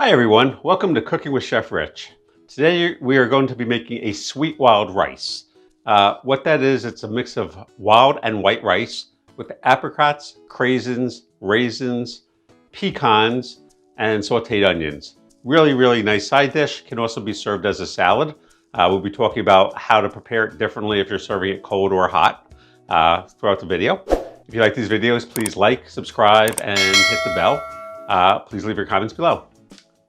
Hi everyone, welcome to Cooking with Chef Rich. Today we are going to be making a sweet wild rice. What that is, it's a mix of wild and white rice with apricots, craisins, raisins, pecans, and sauteed onions. Really nice side dish. Can also be served as a salad. We'll be talking about how to prepare it differently if you're serving it cold or hot throughout the video. If you like these videos, please like, subscribe, and hit the bell. Please leave your comments below.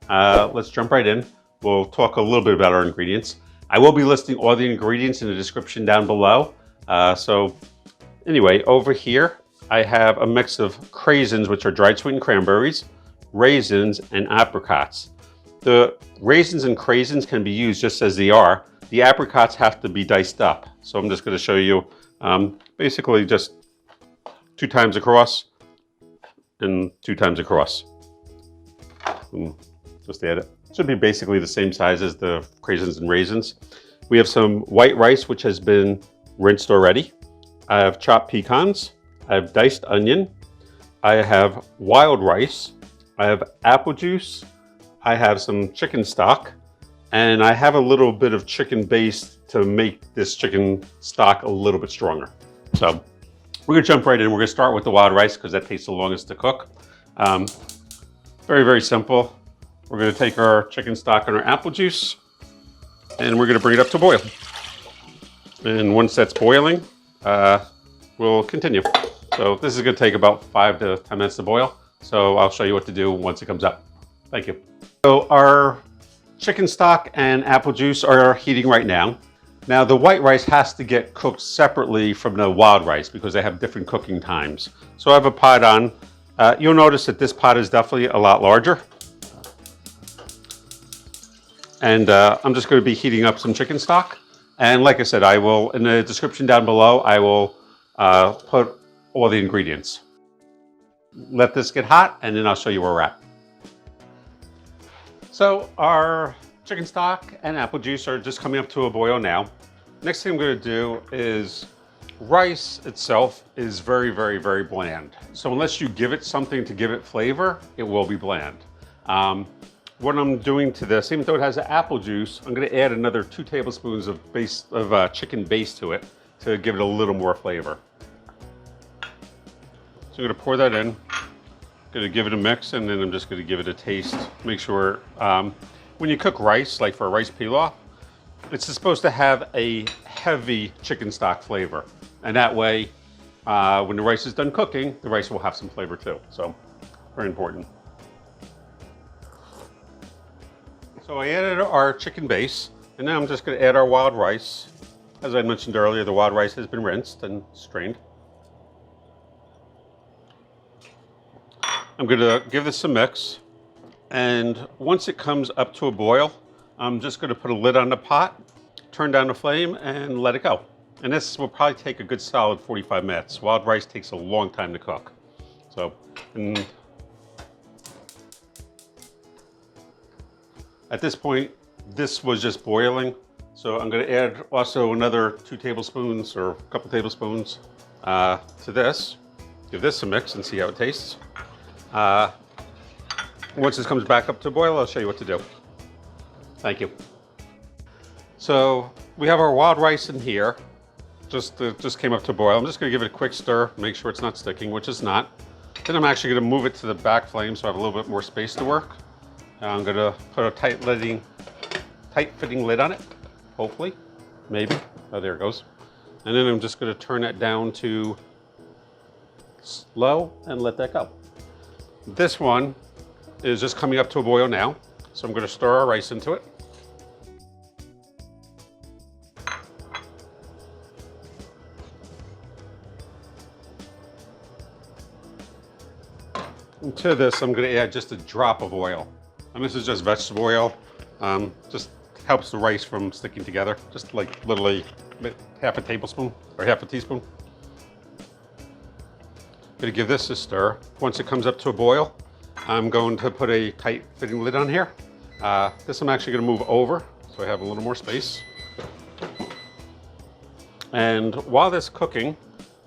Let's jump right in. We'll talk a little bit about our ingredients. I will be listing all the ingredients in the description down below. So anyway, over here, I have a mix of craisins, which are dried sweetened cranberries, raisins, and apricots. The raisins and craisins can be used just as they are. The apricots have to be diced up. So I'm just going to show you basically just 2 times across and 2 times across. Just add it. Should be basically the same size as the craisins and raisins. We have some white rice, which has been rinsed already. I have chopped pecans. I have diced onion. I have wild rice. I have apple juice. I have some chicken stock. And I have a little bit of chicken base to make this chicken stock a little bit stronger. So we're gonna jump right in. We're gonna start with the wild rice because that takes the longest to cook. Very simple. We're going to take our chicken stock and our apple juice, and we're going to bring it up to boil. And once that's boiling, we'll continue. So this is going to take about 5 to 10 minutes to boil. So I'll show you what to do once it comes up. Thank you. So our chicken stock and apple juice are heating right now. Now the white rice has to get cooked separately from the wild rice because they have different cooking times. So I have a pot on. You'll notice that this pot is definitely a lot larger. And I'm just going to be heating up some chicken stock. And like I said, I will, in the description down below, I will put all the ingredients. Let this get hot, and then I'll show you where we're at. So our chicken stock and apple juice are just coming up to a boil now. Next thing I'm going to do is, rice itself is very bland. So unless you give it something to give it flavor, it will be bland. What I'm doing to this, even though it has apple juice, I'm going to add another 2 tablespoons of chicken base to it to give it a little more flavor. So I'm going to pour that in, going to give it a mix, and then I'm just going to give it a taste. Make sure, when you cook rice, like for a rice pilaf, it's supposed to have a heavy chicken stock flavor. And that way, when the rice is done cooking, the rice will have some flavor too. So, very important. So I added our chicken base, and now I'm just going to add our wild rice. As I mentioned earlier, the wild rice has been rinsed and strained. I'm going to give this a mix, and once it comes up to a boil, I'm just going to put a lid on the pot, turn down the flame, and let it go. And this will probably take a good solid 45 minutes. Wild rice takes a long time to cook. So, at this point, this was just boiling. So I'm going to add also another 2 tablespoons or a couple tablespoons to this. Give this a mix and see how it tastes. Once this comes back up to boil, I'll show you what to do. Thank you. So we have our wild rice in here. Just came up to boil. I'm just going to give it a quick stir, make sure it's not sticking, which it's not. Then I'm actually going to move it to the back flame so I have a little bit more space to work. I'm going to put a tight-fitting lid on it, hopefully, maybe. Oh, there it goes. And then I'm just going to turn it down to slow and let that go. This one is just coming up to a boil now, so I'm going to stir our rice into it. And to this, I'm going to add just a drop of oil. And this is just vegetable oil. Just helps the rice from sticking together. Just like literally half a tablespoon or half a teaspoon. Going to give this a stir. Once it comes up to a boil, I'm going to put a tight fitting lid on here. This I'm actually going to move over so I have a little more space. And while this is cooking,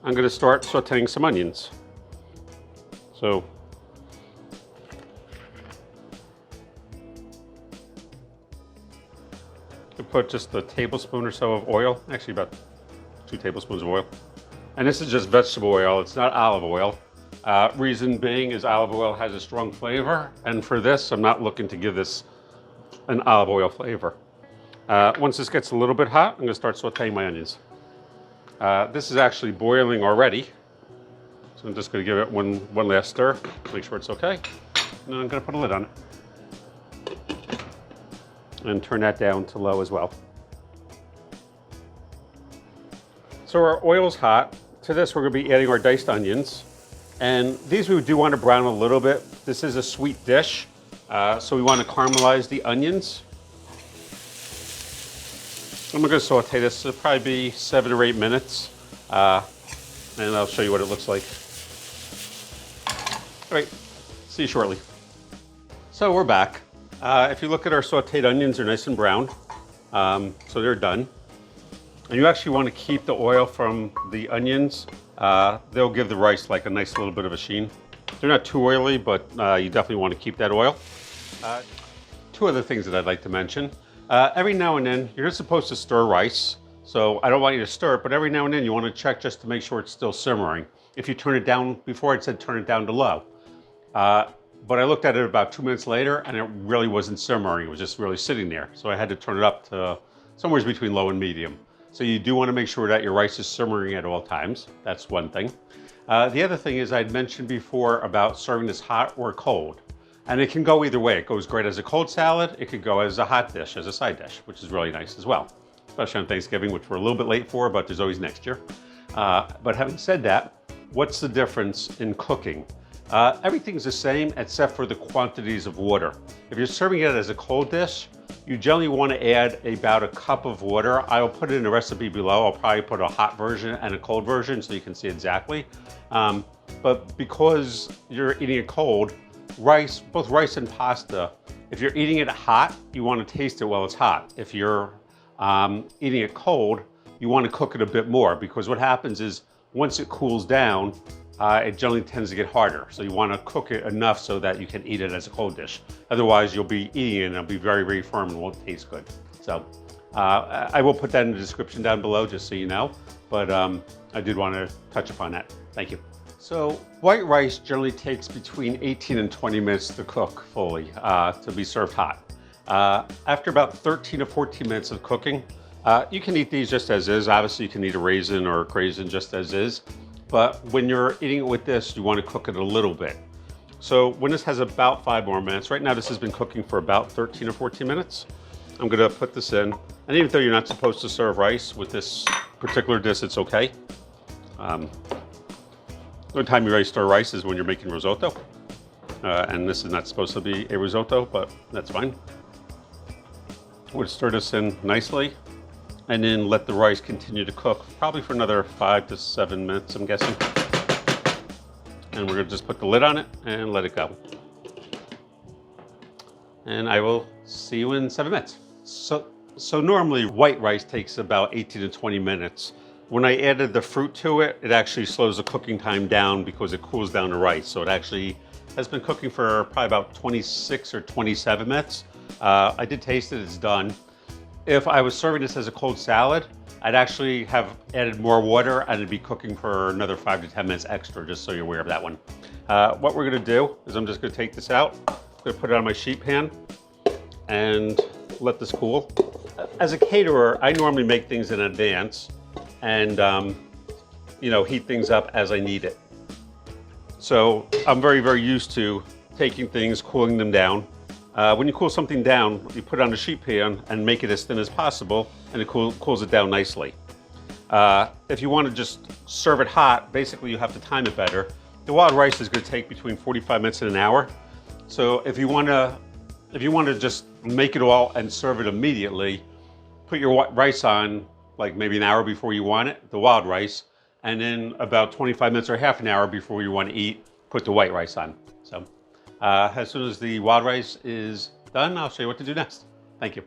I'm going to start sauteing some onions. So put just a tablespoon or so of oil, actually about 2 tablespoons of oil. And this is just vegetable oil, it's not olive oil. Reason being is olive oil has a strong flavor, and for this, I'm not looking to give this an olive oil flavor. Once this gets a little bit hot, I'm gonna start sauteing my onions. This is actually boiling already, so I'm just gonna give it one last stir, make sure it's okay. And then I'm gonna put a lid on it. And turn that down to low as well. So our oil's hot. To this, we're gonna be adding our diced onions. And these we do want to brown a little bit. This is a sweet dish, so we want to caramelize the onions. I'm going to saute this. It'll probably be 7 or 8 minutes, and I'll show you what it looks like. All right, see you shortly. So we're back. If you look at our sauteed onions, they're nice and brown, so they're done. And you actually want to keep the oil from the onions. They'll give the rice like a nice little bit of a sheen. They're not too oily, but you definitely want to keep that oil. 2 other things that I'd like to mention. Every now and then, you're not supposed to stir rice, so I don't want you to stir it, but every now and then you want to check just to make sure it's still simmering. If you turn it down, before it said turn it down to low. But I looked at it about 2 minutes later and it really wasn't simmering, it was just really sitting there. So I had to turn it up to somewhere between low and medium. So you do want to make sure that your rice is simmering at all times. That's one thing. The other thing is I'd mentioned before about serving this hot or cold. And it can go either way. It goes great as a cold salad. It could go as a hot dish, as a side dish, which is really nice as well. Especially on Thanksgiving, which we're a little bit late for, but there's always next year. But having said that, what's the difference in cooking? Everything's the same except for the quantities of water. If you're serving it as a cold dish, you generally want to add about a cup of water. I'll put it in the recipe below. I'll probably put a hot version and a cold version so you can see exactly. But because you're eating it cold, rice, both rice and pasta, if you're eating it hot, you want to taste it while it's hot. If you're eating it cold, you want to cook it a bit more, because what happens is once it cools down, it generally tends to get harder. So you want to cook it enough so that you can eat it as a cold dish. Otherwise, you'll be eating it and it'll be very, very firm and won't taste good. So I will put that in the description down below just so you know, but I did want to touch upon that. Thank you. So white rice generally takes between 18 and 20 minutes to cook fully, to be served hot. After about 13 to 14 minutes of cooking, you can eat these just as is. Obviously, you can eat a raisin or a craisin just as is. But when you're eating it with this, you want to cook it a little bit. So when this has about 5 more minutes, right now this has been cooking for about 13 or 14 minutes. I'm gonna put this in. And even though you're not supposed to serve rice with this particular dish, it's okay. The only time you really stir rice is when you're making risotto. And this is not supposed to be a risotto, but that's fine. We'll stir this in nicely, and then let the rice continue to cook, probably for another 5 to 7 minutes, I'm guessing. And we're gonna just put the lid on it and let it go. And I will see you in 7 minutes. So normally white rice takes about 18 to 20 minutes. When I added the fruit to it, it actually slows the cooking time down because it cools down the rice. So it actually has been cooking for probably about 26 or 27 minutes. I did taste it, it's done. If I was serving this as a cold salad, I'd actually have added more water and it'd be cooking for another 5 to 10 minutes extra, just so you're aware of that one. What we're gonna do is I'm just gonna take this out. I'm gonna put it on my sheet pan and let this cool. As a caterer, I normally make things in advance and heat things up as I need it. So I'm very, very used to taking things, cooling them down. When you cool something down, you put it on a sheet pan and make it as thin as possible, and it cools it down nicely. If you want to just serve it hot, basically you have to time it better. The wild rice is going to take between 45 minutes and an hour. So if you want to just make it all and serve it immediately, put your rice on like maybe an hour before you want it, the wild rice, and then about 25 minutes or half an hour before you want to eat, put the white rice on. So as soon as the wild rice is done, I'll show you what to do next. Thank you.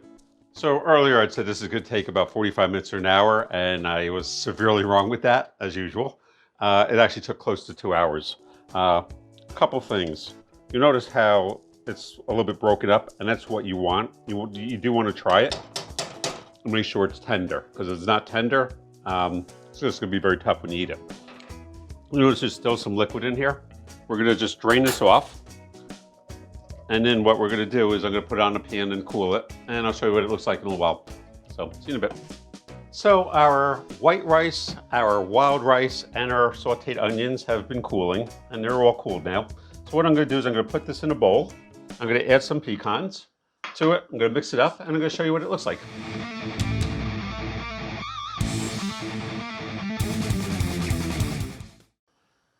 So earlier I'd said this is going to take about 45 minutes or an hour, and I was severely wrong with that, as usual. It actually took close to 2 hours. Couple things. You notice how it's a little bit broken up, and that's what you want. You do want to try it. and make sure it's tender, because if it's not tender, it's just gonna be very tough when you eat it. You notice there's still some liquid in here. We're gonna just drain this off. And then what we're gonna do is I'm gonna put it on a pan and cool it, and I'll show you what it looks like in a little while. So, see you in a bit. So our white rice, our wild rice, and our sauteed onions have been cooling, and they're all cooled now. So what I'm gonna do is I'm gonna put this in a bowl. I'm gonna add some pecans to it. I'm gonna mix it up, and I'm gonna show you what it looks like.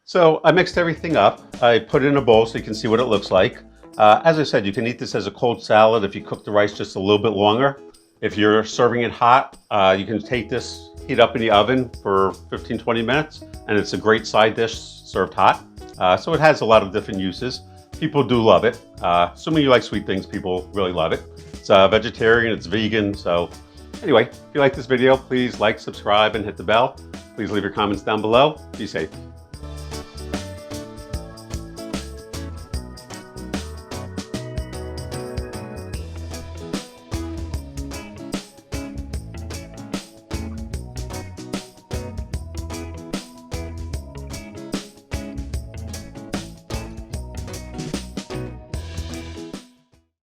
So I mixed everything up. I put it in a bowl so you can see what it looks like. As I said, you can eat this as a cold salad if you cook the rice just a little bit longer. If you're serving it hot, you can take this, heat up in the oven for 15-20 minutes, and it's a great side dish served hot. So it has a lot of different uses. People do love it. Assuming you like sweet things, people really love it. It's vegetarian, it's vegan, so anyway, if you like this video, please like, subscribe, and hit the bell. Please leave your comments down below. Be safe.